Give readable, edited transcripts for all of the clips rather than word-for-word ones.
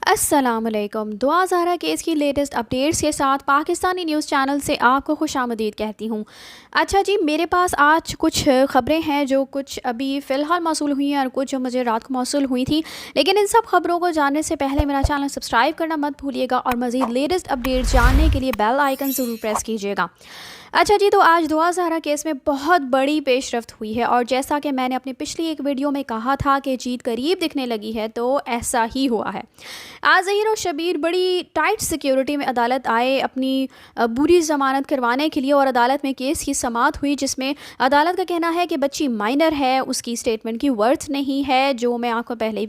अस्सलाम वालेकुम। दुआ ज़हरा केस की लेटेस्ट अपडेट्स के साथ पाकिस्तानी न्यूज़ चैनल से आपको खुशामदीद कहती हूँ। अच्छा जी, मेरे पास आज कुछ ख़बरें हैं जो कुछ अभी फ़िलहाल मौसूल हुई हैं और कुछ जो मुझे रात को मौसूल हुई थी। लेकिन इन सब ख़बरों को जानने से पहले मेरा चैनल सब्सक्राइब करना मत भूलिएगा और मज़ीद लेटेस्ट अपडेट्स जानने के लिए बेल आइकन ज़रूर प्रेस कीजिएगा। अच्छा जी, तो आज दुआ ज़हरा केस में बहुत बड़ी पेशरफ्त हुई है और जैसा कि मैंने अपनी पिछली एक वीडियो में कहा था कि जीत करीब दिखने लगी है, तो ऐसा ही हुआ है। आज ज़हीर और शबीर बड़ी टाइट सिक्योरिटी में अदालत आए अपनी बुरी ज़मानत करवाने के लिए और अदालत में केस की समाअत हुई, जिसमें अदालत का कहना है कि बच्ची माइनर है, उसकी स्टेटमेंट की वर्थ नहीं है, जो मैं आपको पहले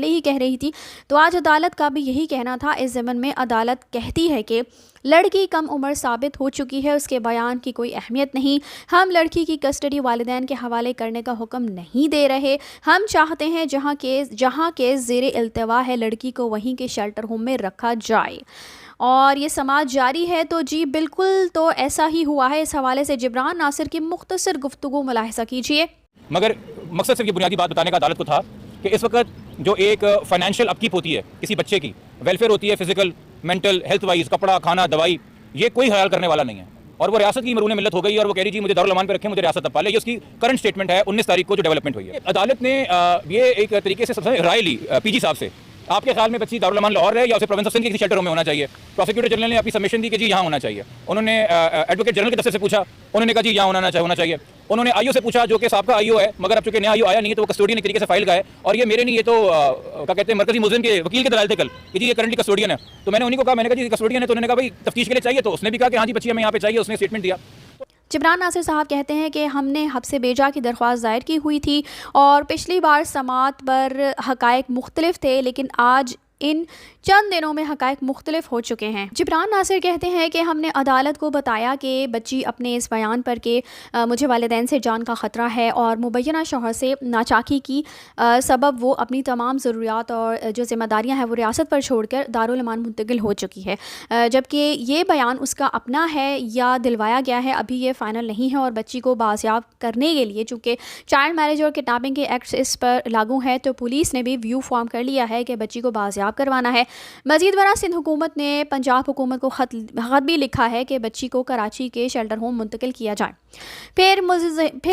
ही कह रही थी। तो आज अदालत का भी यही कहना था। इस ज़मन में अदालत कहती है कि लड़की कम उम्र साबित हो चुकी है, उसके बयान की कोई अहमियत नहीं। हम लड़की की कस्टडी वालिदैन के हवाले करने का हुक्म नहीं दे रहे। हम चाहते हैं जहां केस ज़ेरे इल्तवा है, लड़की को वहीं के शेल्टर होम में रखा जाए और ये समाअत जारी है। तो जी बिल्कुल, तो ऐसा ही हुआ है। इस हवाले से जिब्रान नासिर की मुख्तसर गुफ्तगू मुलाहिज़ा कीजिए। मगर मकसद सिर्फ ये बुनियादी बात बताने का अदालत को था कि इस वक्त जो एक फाइनेंशियल अपकीप होती है किसी बच्चे की, वेलफेयर होती है, फिजिकल मेंटल हेल्थ वाइज, कपड़ा खाना दवाई, ये कोई ख्याल करने वाला नहीं है। और वो रियासत की मरून मिलत हो गई और वो कह रही जी मुझे दारुल अमान पे रखें, मुझे रियासत अब पाले। ये उसकी करंट स्टेटमेंट है 19 तारीख को जो डेवलपमेंट हुई है। अदालत ने ये एक तरीके से सबसे राय ली पीजी साहब से। आपके ख्याल में बच्ची दारुल अमान लाहौर है या उसे प्रोविंस ऑफ सिंध के किसी शेल्टर में होना चाहिए? प्रोसिक्यूटर जनरल ने अपनी सबमिशन दी कि जी यहाँ होना चाहिए। उन्होंने एडवोकेट जनरल के दफ्तर से पूछा, उन्होंने कहा जी यहाँ होना चाहिए। उन्होंने आईओ से पूछा जो कि साहब आईओ है, मगर अब चूंकि नया आईओ आया नहीं है तो वो कस्टोडियन एक तरीके से फाइल का है। और ये मेरे नहीं, ये तो क्या कहते हैं मरकजी मुल्जिम के वकील के दलाल थे कल कि जी ये करंटली कस्टोडियन है। तो मैंने उन्हीं को कहा, मैंने कहा जी कस्टोडियन है, तो उन्होंने कहा भाई तफ्तीश के लिए चाहिए, तो उसने भी कहा कि हाँ जी बच्ची हमें यहाँ पे चाहिए, उसने स्टेटमेंट दिया। जिब्रान नासिर साहब कहते हैं कि हमने हब्से बेजा की दरख्वास्त दायर की हुई थी और पिछली बार समाअत पर हक़ाइक़ मुख्तलिफ थे, लेकिन आज इन चंद दिनों में हक़ाइक़ मुख्तलिफ हो चुके हैं। जिब्रान नासिर कहते हैं कि हमने अदालत को बताया कि बच्ची अपने इस बयान पर कि मुझे वालिदैन से जान का ख़तरा है और मुबैना शौहर से नाचाकी की सबब वो अपनी तमाम ज़रूरियात और जो ज़िम्मेदारियाँ हैं वो रियासत पर छोड़कर दारुल अमान मुंतकिल हो चुकी है, जबकि ये बयान उसका अपना है या दिलवाया गया है, अभी ये फ़ाइनल नहीं है। और बच्ची को बाज़याब करने के लिए चूँकि चाइल्ड मैरिज और किडनैपिंग के एक्ट इस पर लागू है, तो पुलिस ने भी व्यू फॉर्म कर लिया है कि बच्ची को बाज़याब करवाना है। मजीद बरा सिंध हुकूमत ने पंजाब हुकूमत को खत भी लिखा है कि बच्ची को कराची के शेल्टर होम मुंतकिल किया जाए। फिर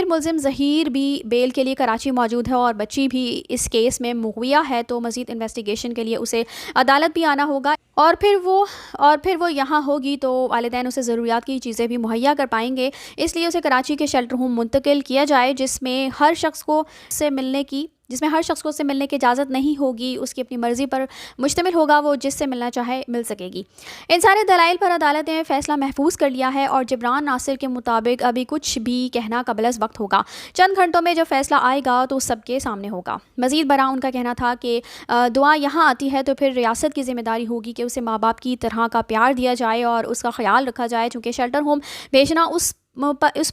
मुल्जिम ज़हीर भी बेल के लिए कराची मौजूद है और बच्ची भी इस केस में मुहैया है, तो मजीद इन्वेस्टिगेशन के लिए उसे अदालत भी आना होगा और फिर वो यहाँ होगी तो वालिदैन उसे ज़रूरियात की चीज़ें भी मुहैया कर पाएंगे। इसलिए उसे कराची के शेल्टर होम मुंतकिल किया जाए, जिसमें हर शख्स को उससे मिलने की इजाज़त नहीं होगी, उसकी अपनी मर्ज़ी पर मुश्तमिल होगा, वो जिससे मिलना चाहे मिल सकेगी। इन सारे दलाइल पर अदालत ने फ़ैसला महफूज कर लिया है और जिब्रान नासिर के मुताबिक अभी कुछ भी कहना कबल वक्त होगा। चंद घंटों में जब फ़ैसला आएगा तो सबके सामने होगा। मज़ीद बरा उनका कहना था कि दुआ यहाँ आती है तो फिर रियासत की ज़िम्मेदारी होगी कि उसे माँ बाप की तरह का प्यार दिया जाए और उसका ख्याल रखा जाए, चूँकि शेल्टर होम भेजना उस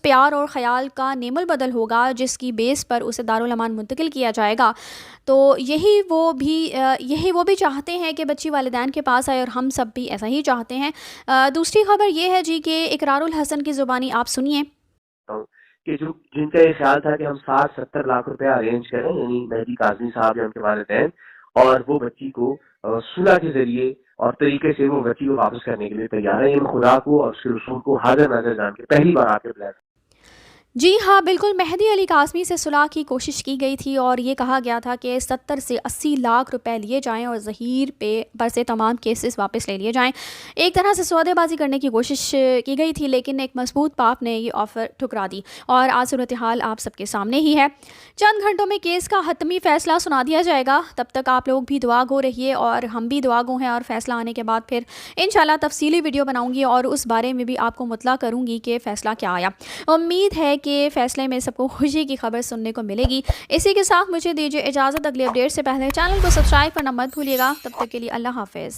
प्यार और ख़याल का नेमुल बदल होगा जिसकी बेस पर उसे दारुल अमान मुंतकिल किया जाएगा। तो यही वो भी चाहते हैं कि बच्ची वालिदैन के पास आए और हम सब भी ऐसा ही चाहते हैं। दूसरी खबर ये है जी कि इकरारुल हसन की ज़ुबानी आप सुनिए कि जिनका ये ख्याल था कि हम 60-70 लाख रुपया अरेंज करें, यानी मेहदी काज़मी साहब या उनके वालिदैन, और वो बच्ची को सुलह के जरिए और तरीके से वो बच्ची को वापस करने के लिए तैयार है। इन खुदा को और उसके रसूल को हाजिर नाज़िर जान के पहली बार आपके प्लेट। जी हाँ, बिल्कुल, मेहदी अली काज़मी से सुलह की कोशिश की गई थी और ये कहा गया था कि 70 से 80 लाख रुपए लिए जाएं और ज़हीर पर से तमाम केसेस वापस ले लिए जाएं। एक तरह से सौदेबाजी करने की कोशिश की गई थी, लेकिन एक मजबूत बाप ने ये ऑफ़र ठुकरा दी और आज सूरत हाल आप सबके सामने ही है। चंद घंटों में केस का हतमी फ़ैसला सुना दिया जाएगा। तब तक आप लोग भी दुआ गो रहिए और हम भी दुआ गो हैं और फ़ैसला आने के बाद फिर इंशाल्लाह तफसीली वीडियो बनाऊँगी और उस बारे में भी आपको मुतला करूँगी कि फ़ैसला क्या आया। उम्मीद है के फैसले में सबको खुशी की खबर सुनने को मिलेगी। इसी के साथ मुझे दीजिए इजाज़त। अगली अपडेट से पहले चैनल को सब्सक्राइब करना मत भूलिएगा। तब तक के लिए अल्लाह हाफ़िज़।